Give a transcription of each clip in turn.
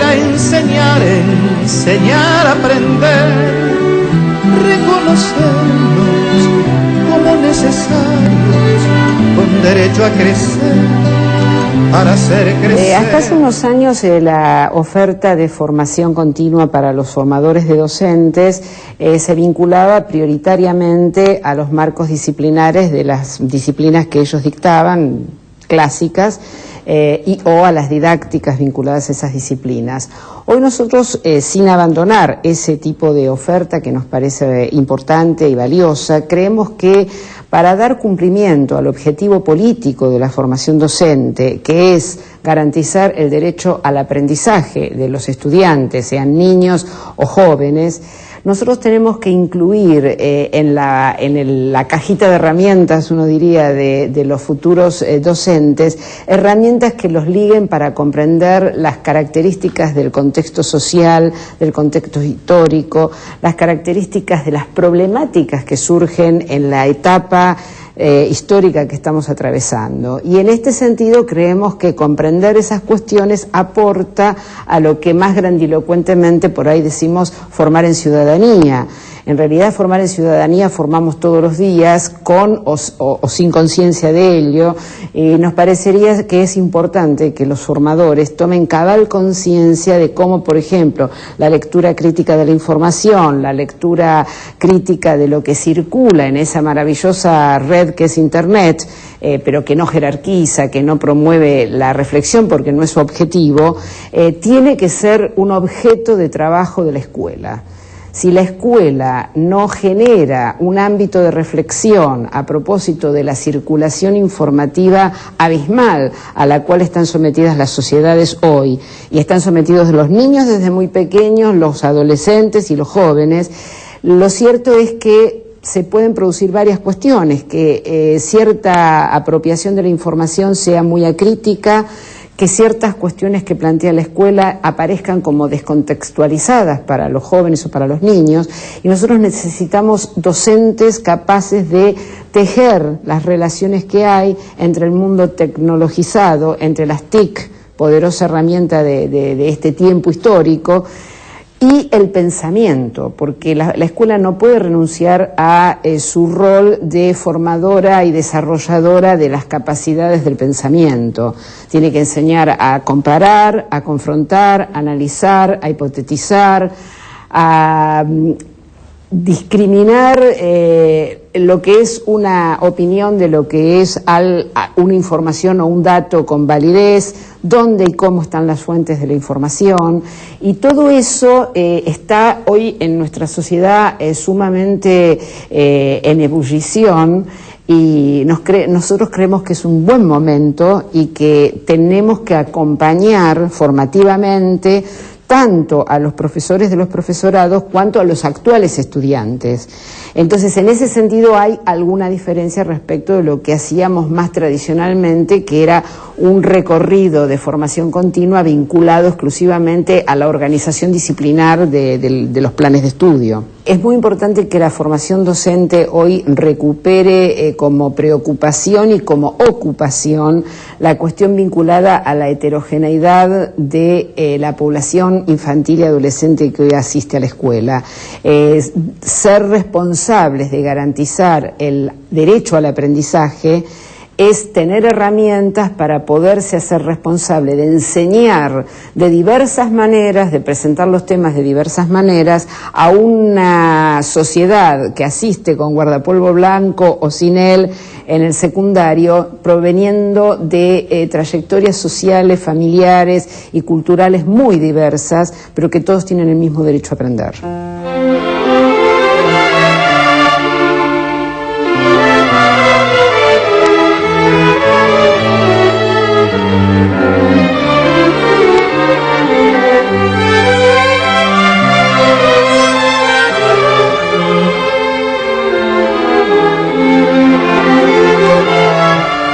a enseñar, enseñar a aprender, reconocernos como necesarios, con derecho a crecer. Hasta hace unos años la oferta de formación continua para los formadores de docentes se vinculaba prioritariamente a los marcos disciplinares de las disciplinas que ellos dictaban, clásicas, o a las didácticas vinculadas a esas disciplinas. Hoy nosotros, sin abandonar ese tipo de oferta que nos parece importante y valiosa, creemos que para dar cumplimiento al objetivo político de la formación docente, que es garantizar el derecho al aprendizaje de los estudiantes, sean niños o jóvenes, nosotros tenemos que incluir en la cajita de herramientas, uno diría, de los futuros docentes, herramientas que los liguen para comprender las características del contexto social, del contexto histórico, las características de las problemáticas que surgen en la etapa histórica que estamos atravesando. Y en este sentido creemos que comprender esas cuestiones aporta a lo que más grandilocuentemente por ahí decimos formar en ciudadanía. En realidad formar en ciudadanía formamos todos los días con o sin conciencia de ello, y nos parecería que es importante que los formadores tomen cabal conciencia de cómo, por ejemplo, la lectura crítica de la información, la lectura crítica de lo que circula en esa maravillosa red que es Internet, pero que no jerarquiza, que no promueve la reflexión porque no es su objetivo, tiene que ser un objeto de trabajo de la escuela. Si la escuela no genera un ámbito de reflexión a propósito de la circulación informativa abismal a la cual están sometidas las sociedades hoy, y están sometidos los niños desde muy pequeños, los adolescentes y los jóvenes, lo cierto es que se pueden producir varias cuestiones, que cierta apropiación de la información sea muy acrítica, que ciertas cuestiones que plantea la escuela aparezcan como descontextualizadas para los jóvenes o para los niños, y nosotros necesitamos docentes capaces de tejer las relaciones que hay entre el mundo tecnologizado, entre las TIC, poderosa herramienta de este tiempo histórico, y el pensamiento, porque la escuela no puede renunciar a su rol de formadora y desarrolladora de las capacidades del pensamiento. Tiene que enseñar a comparar, a confrontar, a analizar, a hipotetizar, a discriminar lo que es una opinión de lo que es una información o un dato con validez, dónde y cómo están las fuentes de la información, y todo eso está hoy en nuestra sociedad sumamente en ebullición, y nosotros creemos que es un buen momento y que tenemos que acompañar formativamente tanto a los profesores de los profesorados cuanto a los actuales estudiantes. Entonces, en ese sentido hay alguna diferencia respecto de lo que hacíamos más tradicionalmente, que era un recorrido de formación continua vinculado exclusivamente a la organización disciplinar de los planes de estudio. Es muy importante que la formación docente hoy recupere como preocupación y como ocupación la cuestión vinculada a la heterogeneidad de la población infantil y adolescente que hoy asiste a la escuela. Ser responsables de garantizar el derecho al aprendizaje es tener herramientas para poderse hacer responsable de enseñar de diversas maneras, de presentar los temas de diversas maneras a una sociedad que asiste con guardapolvo blanco o sin él en el secundario, proveniendo de trayectorias sociales, familiares y culturales muy diversas, pero que todos tienen el mismo derecho a aprender.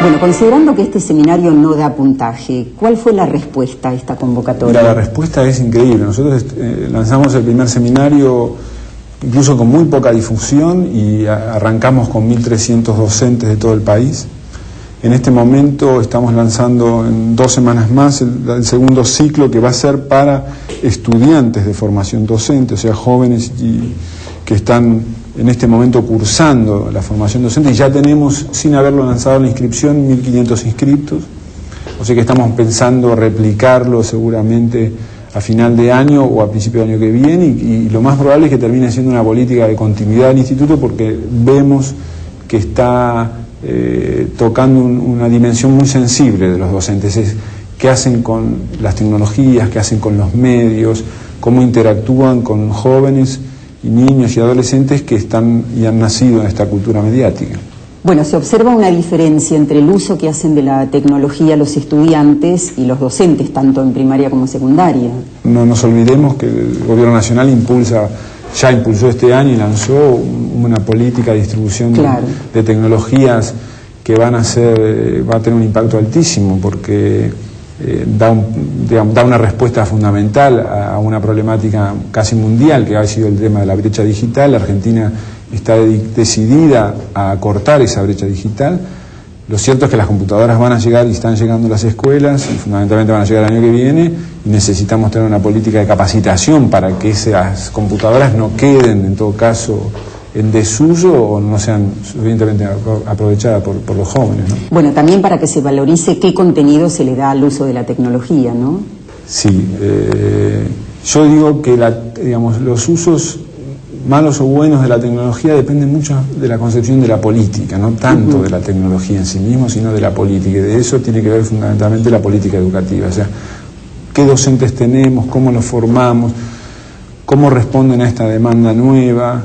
Bueno, considerando que este seminario no da puntaje, ¿cuál fue la respuesta a esta convocatoria? Mira, la respuesta es increíble. Nosotros lanzamos el primer seminario incluso con muy poca difusión y arrancamos con 1.300 docentes de todo el país. En este momento estamos lanzando en 2 semanas más el segundo ciclo, que va a ser para estudiantes de formación docente, o sea, jóvenes que están en este momento cursando la formación docente, y ya tenemos, sin haberlo lanzado la inscripción, 1.500 inscriptos, o sea que estamos pensando replicarlo seguramente a final de año o a principio de año que viene, y lo más probable es que termine siendo una política de continuidad del instituto, porque vemos que está tocando una dimensión muy sensible de los docentes, es qué hacen con las tecnologías, qué hacen con los medios, cómo interactúan con jóvenes y niños y adolescentes que están y han nacido en esta cultura mediática. Bueno, se observa una diferencia entre el uso que hacen de la tecnología los estudiantes y los docentes, tanto en primaria como secundaria. No nos olvidemos que el Gobierno Nacional ya impulsó este año y lanzó una política de distribución de tecnologías que va a tener un impacto altísimo, porque da una respuesta fundamental a una problemática casi mundial, que ha sido el tema de la brecha digital. La Argentina está decidida a acortar esa brecha digital. Lo cierto es que las computadoras van a llegar y están llegando a las escuelas, y fundamentalmente van a llegar el año que viene, y necesitamos tener una política de capacitación para que esas computadoras no queden, en todo caso, en desuso o no sean suficientemente aprovechadas por los jóvenes, ¿no? Bueno, también para que se valorice qué contenido se le da al uso de la tecnología, ¿no? Sí, yo digo que los usos malos o buenos de la tecnología dependen mucho de la concepción de la política, no tanto de la tecnología en sí mismo, sino de la política, y de eso tiene que ver fundamentalmente la política educativa, o sea, qué docentes tenemos, cómo los formamos, cómo responden a esta demanda nueva.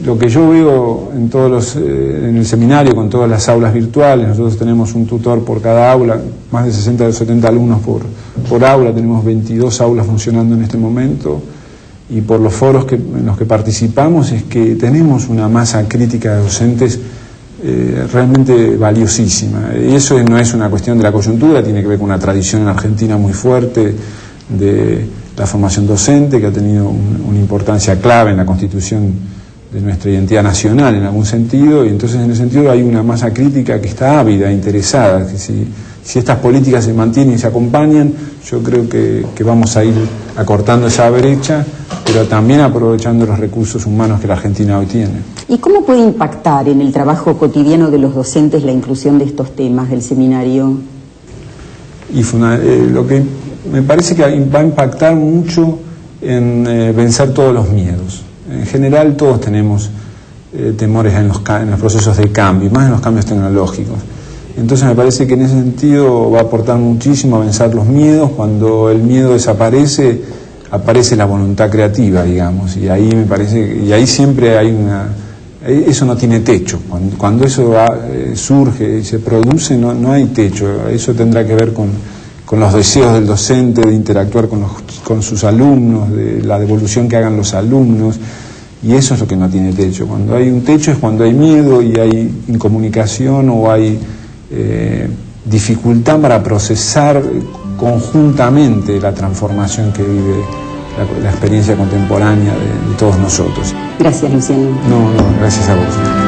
Lo que yo veo en el seminario, con todas las aulas virtuales, nosotros tenemos un tutor por cada aula, más de 60 o 70 alumnos por aula, tenemos 22 aulas funcionando en este momento, y por los foros en los que participamos es que tenemos una masa crítica de docentes realmente valiosísima. Y eso no es una cuestión de la coyuntura, tiene que ver con una tradición en Argentina muy fuerte de la formación docente, que ha tenido una importancia clave en la constitución de nuestra identidad nacional en algún sentido, y entonces en ese sentido hay una masa crítica que está ávida, interesada, que si estas políticas se mantienen y se acompañan, yo creo que vamos a ir acortando esa brecha, pero también aprovechando los recursos humanos que la Argentina hoy tiene. ¿Y cómo puede impactar en el trabajo cotidiano de los docentes la inclusión de estos temas del seminario? Y lo que me parece que va a impactar mucho en vencer todos los miedos. En general todos tenemos temores en los procesos de cambio, más en los cambios tecnológicos. Entonces me parece que en ese sentido va a aportar muchísimo a vencer los miedos. Cuando el miedo desaparece, aparece la voluntad creativa, digamos, y ahí me parece, y ahí siempre hay eso no tiene techo. Cuando eso surge y se produce, no hay techo. Eso tendrá que ver con los deseos del docente de interactuar con sus alumnos, de la devolución que hagan los alumnos, y eso es lo que no tiene techo. Cuando hay un techo es cuando hay miedo y hay incomunicación o hay dificultad para procesar conjuntamente la transformación que vive la experiencia contemporánea de todos nosotros. Gracias, Luciano. No, gracias a vos.